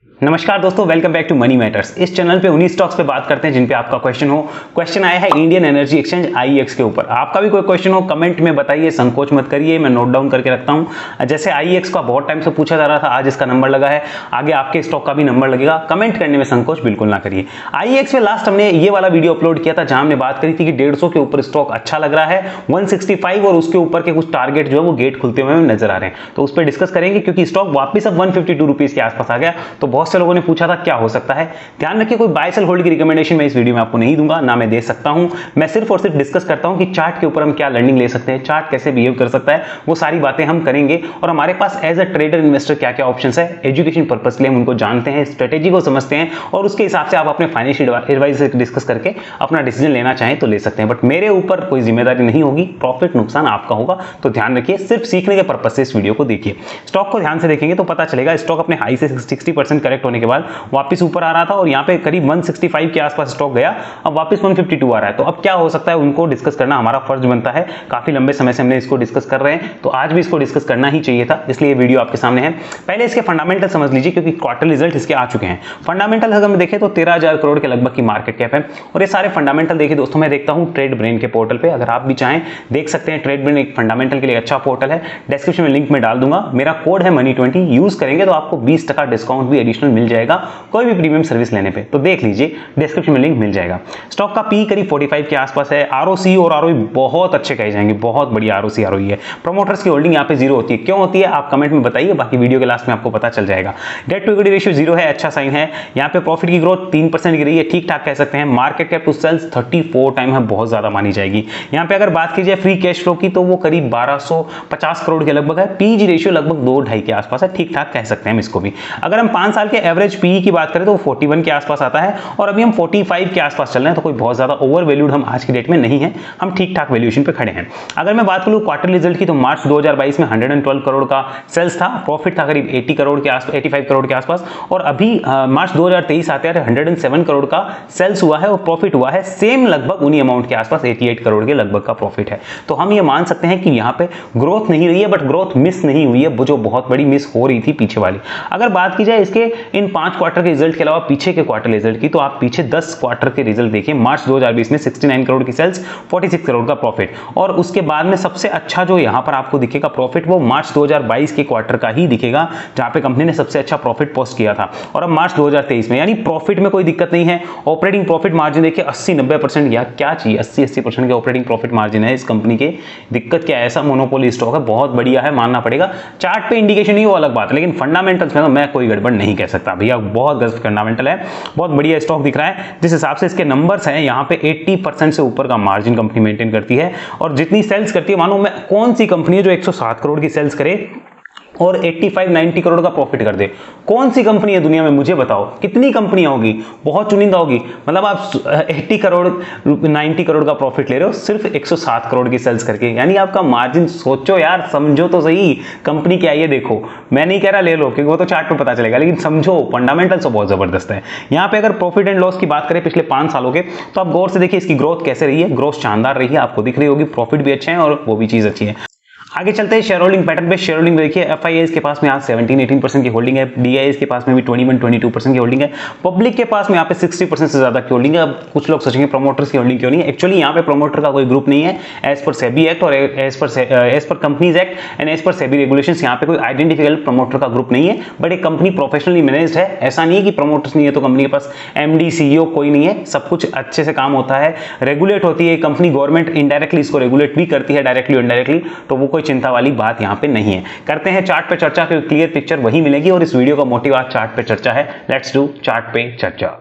नमस्कार दोस्तों, welcome back to money matters. इस चैनल पे उन्हीं स्टॉक्स पे बात करते हैं जिन पे आपका क्वेश्चन हो। क्वेश्चन आया है इंडियन एनर्जी एक्सचेंज आईईएक्स के ऊपर। आपका भी कोई क्वेश्चन हो कमेंट में बताइए, संकोच मत करिए, मैं नोट डाउन करके रखता हूं। जैसे आईईएक्स का बहुत टाइम से पूछा जा रहा था, आज इसका नंबर लगा है, आगे आपके स्टॉक का भी नंबर लगेगा। कमेंट करने में संकोच बिल्कुल ना करिए। आईईएक्स में लास्ट हमने ये वाला वीडियो अपलोड किया था जहां हमने बात करी थी कि 150 के ऊपर स्टॉक अच्छा लग रहा है, 165 और उसके ऊपर के कुछ टारगेट जो है वो गेट खुलते हुए नजर आ रहे हैं, तो उस पर डिस्कस करेंगे क्योंकि स्टॉक वापस अब 152 रुपीज के आसपास आ गया। तो बहुत से लोगों ने पूछा था क्या हो सकता है। ध्यान रखिए, कोई बाय सेल होल्ड की रिकमेंडेशन मैं इस वीडियो में आपको नहीं दूंगा, ना मैं दे सकता हूं। मैं सिर्फ और सिर्फ डिस्कस करता हूं कि चार्ट के ऊपर हम क्या लर्निंग ले सकते हैं, चार्ट कैसे बिहेव कर सकता है, वो सारी बातें हम करेंगे। और हमारे पास एज अ ट्रेडर इन्वेस्टर क्या क्या ऑप्शंस है, एजुकेशन पर्पस के लिए हम उनको जानते हैं, स्ट्रेटेजी को समझते हैं और उसके हिसाब से आप अपने फाइनेंशियल एडवाइजर से डिस्कस करके अपना डिसीजन लेना चाहें तो ले सकते हैं। बट मेरे ऊपर कोई जिम्मेदारी नहीं होगी, प्रॉफिट नुकसान आपका होगा। तो ध्यान रखिए, सिर्फ सीखने के पर्पस से इस वीडियो को देखिए। स्टॉक को ध्यान से देखेंगे तो पता चलेगा स्टॉक अपने हाई से 60% करेक्ट होने के बाद वापस ऊपर आ रहा था और यहाँ पे करीब 165 के आसपास स्टॉक गया, अब वापस 152 आ रहा है। तो अब क्या हो सकता है उनको डिस्कस करना हमारा फर्ज बनता है। काफी लंबे समय से हमने इसको डिस्कस कर रहे हैं, तो आज भी इसको डिस्कस करना ही चाहिए था, इसलिए ये वीडियो आपके सामने है। पहले इसके फंडामेंटल समझ लीजिए क्योंकि क्वार्टर रिजल्ट इसके आ चुके हैं। फंडामेंटल अगर हम देखें तो 13,000 करोड़ के लगभग की मार्केट कैप है। और ये सारे फंडामेंटल देखिए दोस्तों, मैं देखता हूं ट्रेड ब्रेन के पोर्टल पे, अगर आप भी चाहें देख सकते हैं। ट्रेड ब्रेन एक फंडामेंटल के लिए अच्छा पोर्टल है, डिस्क्रिप्शन में लिंक में डाल दूंगा। मेरा कोड है मनी20, यूज करेंगे तो आपको 20% डिस्काउंट भी एडिशनल मिल जाएगा कोई भी प्रीमियम सर्विस लेने पे। तो देख लीजिए, डिस्क्रिप्शन में लिंक मिल जाएगा। स्टॉक का पी करीब 45 के आसपास है। आरओसी और आरओई बहुत अच्छे कहे जाएंगे, बहुत बढ़िया आरओसी आरओई है। प्रमोटर्स की होल्डिंग यहाँ पे जीरो होती है, क्यों होती है आप कमेंट में बताइए, बाकी वीडियो के लास्ट में आपको पता चल जाएगा। Debt to equity ratio zero है, अच्छा साइन है। यहाँ पे प्रॉफिट की ग्रोथ 3% गिरी है, ठीक ठाक कह सकते हैं। Market cap to sales 34 time है, बहुत ज्यादा मानी जाएगी। यहाँ पे अगर बात की जाए फ्री कैश फ्लो की तो वो करीब 1250 करोड़ के लगभग है। पीजी रेशियो लगभग 2.5 के आसपास है, ठीक ठाक कह सकते हैं हम इसको भी। अगर हम 5 साल के एवरेज पी की बात करें तो 41 के आसपास आता है और अभी हम 45 के आसपास चल रहे हैं, तो कोई बहुत ज्यादा ओवर वैल्यूड हम आज की डेट में नहीं है, हम ठीक ठाक वैल्यूएशन पे खड़े हैं। अगर मैं बात करूं क्वार्टर रिजल्ट की तो मार्च 2022 में 112 करोड़ का सेल्स था, प्रॉफिट था करीब 80 करोड़ के आसपास, 85 करोड़ के आसपास। और अभी मार्च 2023 आते हैं 107 करोड़ का सेल्स हुआ है और प्रॉफिट हुआ है सेम लगभग उन्हीं अमाउंट के आसपास, 88 करोड़ के लगभग का प्रॉफिट है। तो हम ये मान सकते हैं कि यहाँ पे ग्रोथ नहीं रही है, बट ग्रोथ मिस नहीं हुई है, जो बहुत बड़ी मिस हो रही थी पीछे वाली। अगर बात की जाए इसके इन 5 क्वार्टर के रिजल्ट के अलावा पीछे के क्वार्टर रिजल्ट की, तो आप पीछे 10 क्वार्टर के रिजल्ट देखिए। मार्च 2020 में 69 करोड़ की सेल्स, 46 करोड़ का प्रॉफिट, और उसके बाद में सबसे अच्छा जो यहां पर आपको दिखेगा प्रॉफिट, वो मार्च 2022 के क्वार्टर का ही दिखेगा जहां पे कंपनी ने सबसे अच्छा प्रॉफिट पोस्ट किया था। और अब मार्च 2023 में, यानी प्रॉफिट में कोई दिक्कत नहीं है। ऑपरेटिंग प्रॉफिट मार्जिन देखिए 80-90%, या क्या चाहिए, 80% के ऑपरेटिंग प्रॉफिट मार्जिन है इस कंपनी के। दिक्कत क्या है, ऐसा मोनोपोली स्टॉक है, बहुत बढ़िया है, मानना पड़ेगा। चार्ट पे इंडिकेशन ही वो अलग बात है, लेकिन फंडामेंटल्स में मैं कोई गड़बड़ नहीं कह सकता भैया, बहुत गजब फंडामेंटल है, बहुत बढ़िया स्टॉक दिख रहा है। जिस हिसाब से इसके नंबर्स हैं यहाँ पे 80% से ऊपर का मार्जिन कंपनी मेंटेन करती है और जितनी सेल्स करती है, मानो मैं कौन सी कंपनी है जो 107 करोड़ की सेल्स करे और 85-90 करोड़ का प्रॉफिट कर दे, कौन सी कंपनी है दुनिया में, मुझे बताओ। कितनी कंपनियां होगी, बहुत चुनिंदा होगी। मतलब आप 80 करोड़ 90 करोड़ का प्रॉफिट ले रहे हो सिर्फ 107 करोड़ की सेल्स करके, यानी आपका मार्जिन सोचो यार, समझो तो सही कंपनी क्या है ये देखो। मैं नहीं कह रहा ले लो क्योंकि वो तो चार्ट पे पता चलेगा, लेकिन समझो फंडामेंटल्स तो बहुत जबरदस्त है। यहाँ पे अगर प्रॉफिट एंड लॉस की बात करें पिछले 5 सालों के, तो आप गौर से देखिए इसकी ग्रोथ कैसे रही है। ग्रोथ शानदार रही है, आपको दिख रही होगी, प्रॉफिट भी अच्छे हैं और वो भी चीज अच्छी है। आगे चलते हैं शेयर होल्डिंग पैटर्न पे। शेयर होल्डिंग देखिए, एफआईआईज के पास में आज 17-18% की होल्डिंग है, डीआईआईज के पास में भी 21-22% की होल्डिंग है, पब्लिक के पास में यहाँ पे 60% से ज्यादा की होल्डिंग है। अब कुछ लोग सोचेंगे प्रमोटर्स की होल्डिंग क्यों नहीं है, एक्चुअली यहाँ पे प्रमोटर का कोई ग्रुप नहीं है। एज पर सेबी एक्ट और as per companies act and as per SEBI regulations, यहाँ पे कोई आइडेंटिफिकेबल प्रमोटर का ग्रुप नहीं है, बट एक कंपनी प्रोफेशनली मैनेज्ड है। ऐसा नहीं है कि प्रमोटर्स नहीं है तो कंपनी के पास एमडी सीईओ कोई नहीं है, सब कुछ अच्छे से काम होता है, रेगुलेट होती है कंपनी। गवर्नमेंट इनडायरेक्टली इसको रेगुलेट भी करती है, डायरेक्टली इनडायरेक्टली, तो वो कोई चिंता वाली बात यहाँ पे नहीं है। करते हैं चार्ट पे चर्चा, क्योंकि क्लियर पिक्चर वही मिलेगी और इस वीडियो का मोटिव आज चार्ट पे चर्चा है। लेट्स डू चार्ट पे चर्चा।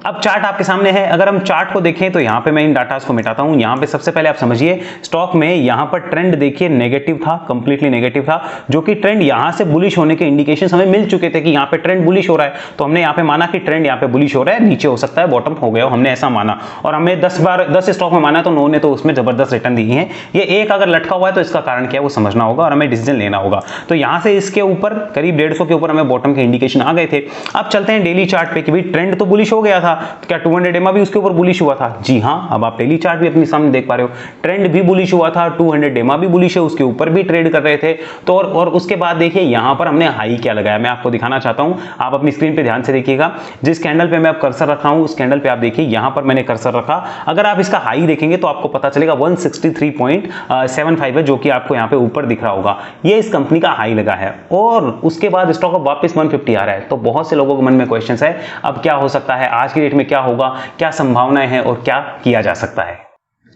अब चार्ट आपके सामने है। अगर हम चार्ट को देखें तो यहाँ पे मैं इन डाटास को मिटाता हूँ। यहाँ पे सबसे पहले आप समझिए स्टॉक में यहाँ पर ट्रेंड देखिए नेगेटिव था, कंप्लीटली नेगेटिव था, जो कि ट्रेंड यहाँ से बुलिश होने के इंडिकेशंस हमें मिल चुके थे कि यहाँ पे ट्रेंड बुलिश हो रहा है। तो हमने यहाँ पे माना कि ट्रेंड यहाँ पे बुलिश हो रहा है, नीचे हो सकता है बॉटम हो गया, हमने ऐसा माना। और हमने 10 स्टॉक में माना तो उन्होंने तो उसमें जबरदस्त रिटर्न दी है। ये एक अगर लटका हुआ है तो इसका कारण क्या है वो समझना होगा और हमें डिसीजन लेना होगा। तो यहाँ से इसके ऊपर करीब 150 के ऊपर हमें बॉटम के इंडिकेशन आ गए थे। अब चलते हैं डेली चार्ट पे कि भाई ट्रेंड तो बुलिश हो गया था, तो क्या 200 EMA भी उसके ऊपर बुलिश हुआ था? जी हाँ, अब आप डेली चार्ट भी अपने सामने देख पा रहे हो, ट्रेंड भी बुलिश हुआ था, 200 EMA भी बुलिश है, उसके ऊपर भी ट्रेड कर रहे थे। तो और उसके बाद देखिए यहां पर हमने हाई क्या लगाया, मैं आपको दिखाना चाहता हूं, आप अपनी स्क्रीन पे ध्यान से देखिएगा। जिस कैंडल पे मैं अब कर्सर रखा हूं उस कैंडल पे आप देखिए यहां पर मैंने कर्सर रखा, अगर आप इसका हाई देखेंगे तो आपको पता चलेगा 163.75 है, जो कि आपको यहां पे ऊपर दिख रहा होगा, ये इस कंपनी का हाई लगा है। और उसके बाद स्टॉक अब वापस 150 आ रहा है। तो बहुत से लोगों के मन में क्वेश्चंस है, अब क्या हो सकता है, आज की डेट में क्या होगा, क्या संभावनाएं हैं और क्या किया जा सकता है?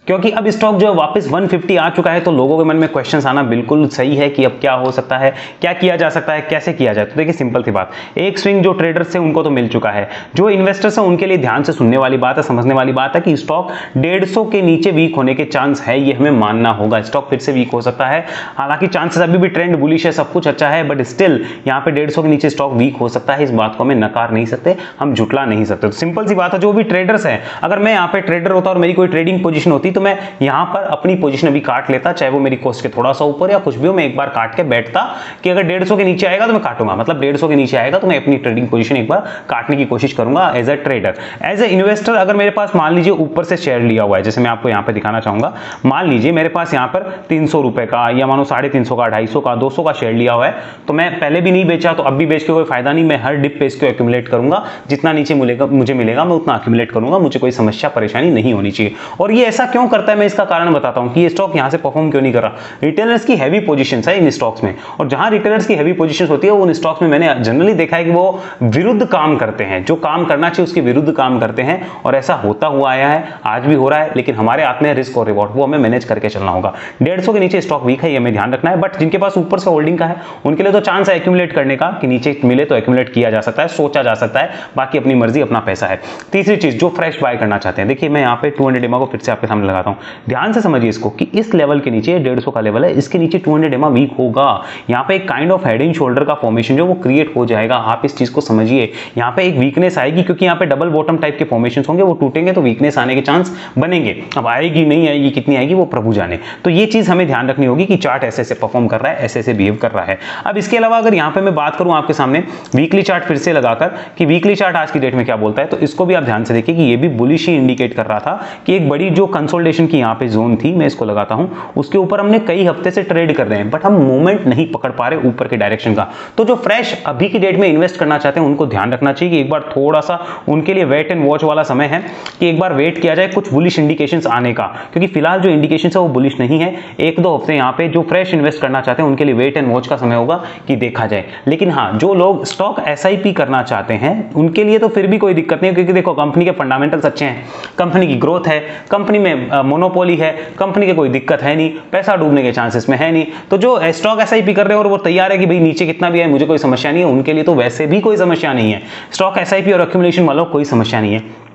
क्योंकि अब स्टॉक जो है वापस 150 आ चुका है, तो लोगों के मन में क्वेश्चंस आना बिल्कुल सही है कि अब क्या हो सकता है, क्या किया जा सकता है, कैसे किया जाए। तो देखिए सिंपल सी बात, एक स्विंग जो ट्रेडर्स थे उनको तो मिल चुका है, जो इन्वेस्टर्स हैं उनके लिए ध्यान से सुनने वाली बात है, समझने वाली बात है कि स्टॉक 150 के नीचे वीक होने के चांस है, ये हमें मानना होगा। स्टॉक फिर से वीक हो सकता है, हालांकि चांसेस अभी भी ट्रेंड बुलिश है, सब कुछ अच्छा है, बट स्टिल यहाँ पे 150 के नीचे स्टॉक वीक हो सकता है। इस बात को हमें नकार नहीं सकते, हम झुटला नहीं सकते। तो सिंपल सी बात है, जो भी ट्रेडर्स हैं, अगर मैं यहाँ पे ट्रेडर होता और मेरी कोई ट्रेडिंग पोजीशन होती तो मैं यहाँ पर अपनी पोजीशन अभी काट लेता, चाहे वो मेरी कॉस्ट के थोड़ा सा ऊपर या कुछ भी हो, मैं एक बार काट के बैठता कि अगर 150 के नीचे आएगा तो मैं काटूंगा, मतलब 150 के नीचे आएगा तो मैं अपनी ट्रेडिंग पोजीशन एक बार काटने की कोशिश करूंगा as a trader. As a investor अगर मेरे पास मान लीजिए ऊपर से शेयर लिया हुआ है, जैसे मैं आपको यहाँ पे दिखाना चाहूंगा, मान लीजिए मेरे पास यहाँ पर 300 रुपए का या मानो 350 का, 250 का, 200 का शेयर लिया हुआ है, तो मैं पहले भी नहीं बेचा तो अब भी बेच के कोई फायदा नहीं, मैं हर डिप पे इसको एक्यूमुलेट करूंगा, जितना नीचे मुझे मिलेगा मैं उतना एक्यूमुलेट करूंगा, मुझे कोई समस्या परेशानी नहीं होनी चाहिए। और ये ऐसा क्यों करता है, मैं इसका कारण बताता हूं कि ये स्टॉक यहां से परफॉर्म क्यों नहीं कर रहा। रिटेलर्स की हैवी पोजीशंस है इन स्टॉक्स में, और जहां रिटेलर्स की हैवी पोजीशंस होती है उन स्टॉक्स में मैंने जनरली देखा है कि वो विरुद्ध काम करते हैं, जो काम करना चाहिए उसके विरुद्ध काम करते हैं, और ऐसा होता हुआ आया है, आज भी हो रहा है। लेकिन हमारे हाथ में रिस्क और रिवॉर्ड, वो हमें मैनेज करके चलना होगा। 150 के नीचे स्टॉक वीक है, ये हमें ध्यान रखना है, बट जिनके पास ऊपर से होल्डिंग का है उनके लिए तो चांस है एक्यूमुलेट करने का, कि नीचे मिले तो एक्यूमुलेट किया जा सकता है, सोचा जा सकता है, बाकी अपनी मर्जी, अपना पैसा है। तीसरी चीज, जो फ्रेश बाय करना चाहते हैं, देखिए मैं यहाँ पे 200 EMA को फिर से आपके सामने लगाता हूँ, ध्यान से समझिए इसको कि इस लेवल के नीचे 150 का लेवल है, इसके नीचे 200 EMA वीक होगा, यहाँ पे एक kind of head and shoulder का फॉर्मेशन जो वो क्रिएट हो जाएगा। आप इस चीज को समझिए, यहाँ पे एक वीकनेस आएगी, क्योंकि यहाँ पे डबल बॉटम टाइप के फॉर्मेशन होंगे, वो टूटेंगे तो वीकनेस आने के चांस बनेंगे। अब आएगी नहीं आएगी, कितनी आएगी वो प्रभु जाने। तो ये चीज हमें ध्यान रखनी होगी कि चार्ट ऐसे ऐसे परफॉर्म कर रहा है, ऐसे ऐसे बिहेव कर रहा है। अब इसके अलावा अगर यहाँ पे मैं बात करूं आपके सामने वीकली चार्ट फिर से लगाकर कि वीकली चार्ट आज की डेट में क्या बोलता है, तो इसको भी आप ध्यान से देखिए कि ये भी बुलिश ही इंडिकेट कर रहा था कि एक बड़ी जो कंसोलिडेशन की यहाँ पे जोन थी, मैं इसको लगाता हूं, उसके ऊपर हमने कई हफ्ते से ट्रेड कर रहे हैं, बट हम मूवमेंट नहीं पकड़ पा रहे ऊपर के डायरेक्शन का। तो जो फ्रेश अभी की डेट में इन्वेस्ट करना चाहते हैं उनको ध्यान रखना चाहिए कि एक बार थोड़ा सा उनके लिए वेट एंड वॉच वाला समय है, कि एक बार वेट किया जाए कुछ बुलिश इंडिकेशंस आने का, क्योंकि फिलहाल जो इंडिकेशंस है वो बुलिश नहीं है। एक दो हफ्ते यहाँ पे जो फ्रेश इन्वेस्ट करना चाहते हैं उनके लिए वेट एंड वॉच का समय होगा कि देखा जाए। लेकिन हाँ, जो लोग स्टॉक SIP करना चाहते हैं उनके लिए तो फिर भी कोई दिक्कत नहीं है, क्योंकि देखो कंपनी के फंडामेंटल्स अच्छे हैं, कंपनी की ग्रोथ है, कंपनी में मोनोपोली है, कंपनी के कोई दिक्कत है नहीं, पैसा डूबने के चांसेस में है नहीं। तो जो स्टॉक SIP कर रहे हैं और वो तैयार है कि भाई नीचे कितना भी है मुझे कोई समस्या नहीं है, उनके लिए तो वैसे भी कोई समस्या नहीं है। स्टॉक SIP और एक्यूमुलेशन वालों कोई समस्या नहीं है।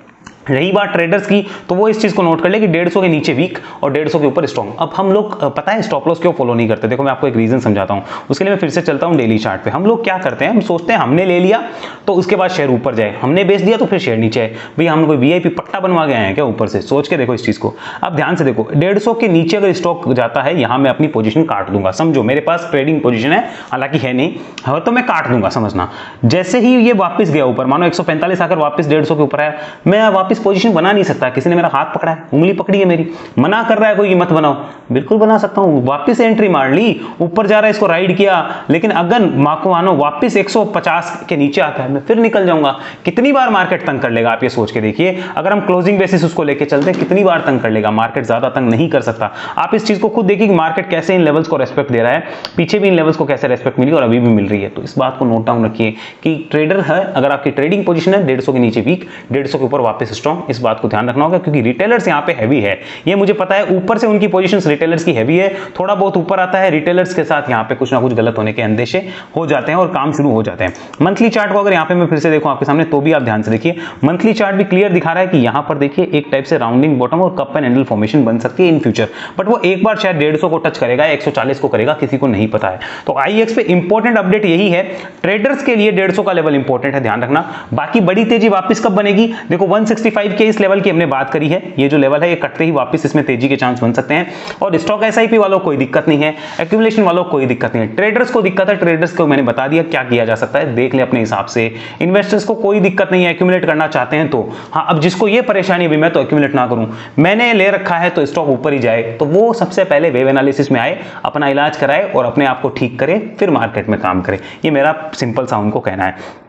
रही बात ट्रेडर्स की, तो वो इस चीज को नोट कर ले कि 150 के नीचे वीक और 150 के ऊपर स्ट्रॉन्ग। अब हम लोग पता है स्टॉप लॉस क्यों फॉलो नहीं करते, देखो मैं आपको एक रीजन समझाता हूं, उसके लिए मैं फिर से चलता हूं डेली चार्ट पे। हम लोग क्या करते हैं, हम सोचते हैं हमने ले लिया तो उसके बाद शेयर ऊपर जाए, हमने बेच दिया तो फिर शेयर नीचे आए, भैया हम कोई VIP पट्टा बनवा गए हैं क्या ऊपर से? सोच के देखो इस चीज को। अब ध्यान से देखो, 150 के नीचे अगर स्टॉक जाता है, यहां मैं अपनी पोजीशन काट दूंगा, समझो मेरे पास ट्रेडिंग पोजीशन है, हालांकि है नहीं, हाँ तो मैं काट दूंगा, समझना। जैसे ही ये वापस गया ऊपर, मानो 145 आकर वापस 150 के ऊपर आया, मैं वापस पोजीशन बना नहीं सकता। किसी ने मेरा हाथ पकड़ा है, उंगली पकड़ी है मेरी, मना कर रहा है कोई मत बनाओ, बिल्कुल बना सकता हूं। वापस एंट्री मार ली, ऊपर जा रहा है, इसको राइड किया, लेकिन अगर मानो वापस 150 के नीचे आता है, मैं फिर निकल जाऊंगा। कितनी बार मार्केट तंग कर लेगा, आप ये सोच के देखिए। अगर हम क्लोजिंग बेसिस उसको लेके चलते हैं, कितनी बार तंग कर लेगा मार्केट? ज्यादा तंग नहीं कर सकता। आप इस चीज को खुद देखिए कि मार्केट कैसे इन लेवल्स को रेस्पेक्ट दे रहा है, पीछे भी इन लेवल्स को कैसे रेस्पेक्ट मिली और अभी भी मिल रही है। तो इस बात को नोट डाउन रखिए कि ट्रेडर है, अगर आपकी ट्रेडिंग पोजीशन है 150 के नीचे वीक, 150 के ऊपर वापस स्ट्रॉन्ग, इस बात को ध्यान रखना होगा, क्योंकि रिटेलर्स यहां पे हैवी है, ये मुझे पता है। ऊपर से उनकी पोजीशंस रिटेलर्स की हैवी है, थोड़ा बहुत ऊपर आता है, रिटेलर्स के साथ यहां पे कुछ ना कुछ गलत होने के अंदेशे हो जाते हैं और काम शुरू हो जाते हैं। मंथली चार्ट को अगर यहां पे मैं फिर से देखूं आपके सामने, तो भी आप ध्यान से देखिए, मंथली चार्ट भी क्लियर दिखा रहा है कि यहां पर देखिए एक टाइप से राउंडिंग बॉटम और कप एंड हैंडल फॉर्मेशन बन सकती है इन फ्यूचर, बट वो एक बार शायद 150 को टच करेगा, 140 को करेगा, किसी को नहीं पता है। तो IEX पे इंपॉर्टेंट अपडेट यही है, ट्रेडर्स के लिए 150 का लेवल इंपॉर्टेंट है, ध्यान रखना। बाकी बड़ी तेजी वापस कब बनेगी, देखो 165 65 के इस लेवल की हमने बात करी है, ये जो लेवल है ये कटते ही वापस इसमें तेजी के चांस बन सकते हैं। और स्टॉक एसआईपी वालों को कोई दिक्कत नहीं है, एक्यूमुलेशन वालों को कोई दिक्कत नहीं है। ट्रेडर्स को दिक्कत है, ट्रेडर्स को मैंने बता दिया क्या किया जा सकता है, देख ले अपने हिसाब से। इन्वेस्टर्स को कोई दिक्कत नहीं है, एक्यूमुलेट करना चाहते हैं तो हाँ। अब जिसको ये परेशानी भी मैं तो एक्यूमुलेट ना करूं, मैंने ले रखा है तो स्टॉक ऊपर ही जाए, तो वो सबसे पहले वेव एनालिसिस में आए, अपना इलाज कराए और अपने आप को ठीक करे, फिर मार्केट में काम करे। ये मेरा सिंपल सा उनको कहना है।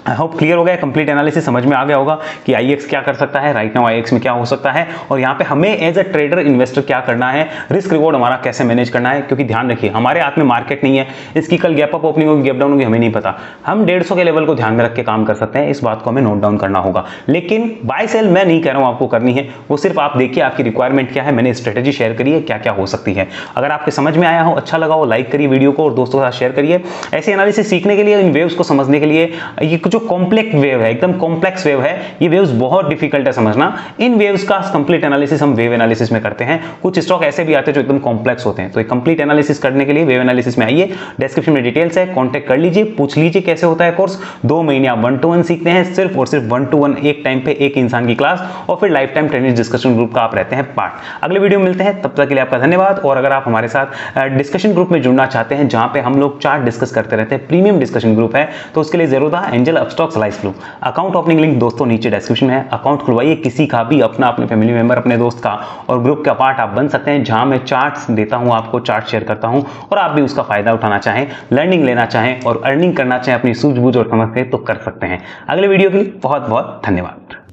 आई होप क्लियर हो गया, कंप्लीट एनालिसिस समझ में आ गया होगा कि आईएक्स क्या कर सकता है, राइट नाउ आईएक्स में क्या हो सकता है, और यहाँ पे हमें एज अ ट्रेडर इन्वेस्टर क्या करना है, रिस्क रिवॉर्ड हमारा कैसे मैनेज करना है। क्योंकि ध्यान रखिए हमारे हाथ में मार्केट नहीं है, इसकी कल गैप अप ओपनिंग होगी, गैप डाउन होगी, हमें नहीं पता। हम 150 के लेवल को ध्यान में रख के काम कर सकते हैं, इस बात को हमें नोट डाउन करना होगा। लेकिन बाय सेल मैं नहीं कह रहा हूं आपको करनी है, वो सिर्फ आप देखिए आपकी रिक्वायरमेंट क्या है, मैंने स्ट्रेटेजी शेयर करी है क्या क्या हो सकती है। अगर आपके समझ में आया हो, अच्छा लगा हो, लाइक करिए वीडियो को और दोस्तों के साथ शेयर करिए। ऐसे एनालिसिस सीखने के लिए, इन वेव्स को समझने के लिए, ये जो कॉम्प्लेक्स वेव है, एकदम कॉम्प्लेक्स वेव है, ये वेव्स बहुत डिफिकल्ट है समझना। इन वेव्स का कंप्लीट एनालिसिस हम वेव एनालिसिस में करते हैं। कुछ स्टॉक ऐसे भी आते हैं जो एकदम कॉम्प्लेक्स होते हैं, तो ये कंप्लीट एनालिसिस करने के लिए वेव एनालिसिस में आइए। डिस्क्रिप्शन में डिटेल्स है, कांटेक्ट कर लीजिए, पूछ लीजिए कैसे होता है कोर्स। 2 महीने आप 1-to-1 सीखते हैं, सिर्फ और सिर्फ 1-to-1 एक टाइम पे एक इंसान की क्लास, और फिर life time training discussion group का आप रहते हैं पार्ट। अगले वीडियो में मिलते हैं, तब तक के लिए आपका धन्यवाद। और अगर आप हमारे साथ डिस्कशन ग्रुप में जुड़ना चाहते हैं जहां पे हम लोग चार्ट डिस्कस करते रहते हैं, प्रीमियम डिस्कशन ग्रुप है, तो उसके लिए जरूर था angel Upstox slice group. Account opening link दोस्तों नीचे डिस्क्रिप्शन में है, अकाउंट खुलवाइए किसी का भी, अपना, अपने फैमिली मेंबर, अपने दोस्त का, और ग्रुप का पार्ट आप बन सकते हैं जहां मैं चार्ट्स देता हूं, आपको चार्ट शेयर करता हूं, और आप भी उसका फायदा उठाना चाहें, लर्निंग लेना चाहें और अर्निंग करना चाहें अपनी सूझबूझ और समझ से, तो कर सकते हैं। अगले वीडियो के लिए बहुत बहुत धन्यवाद।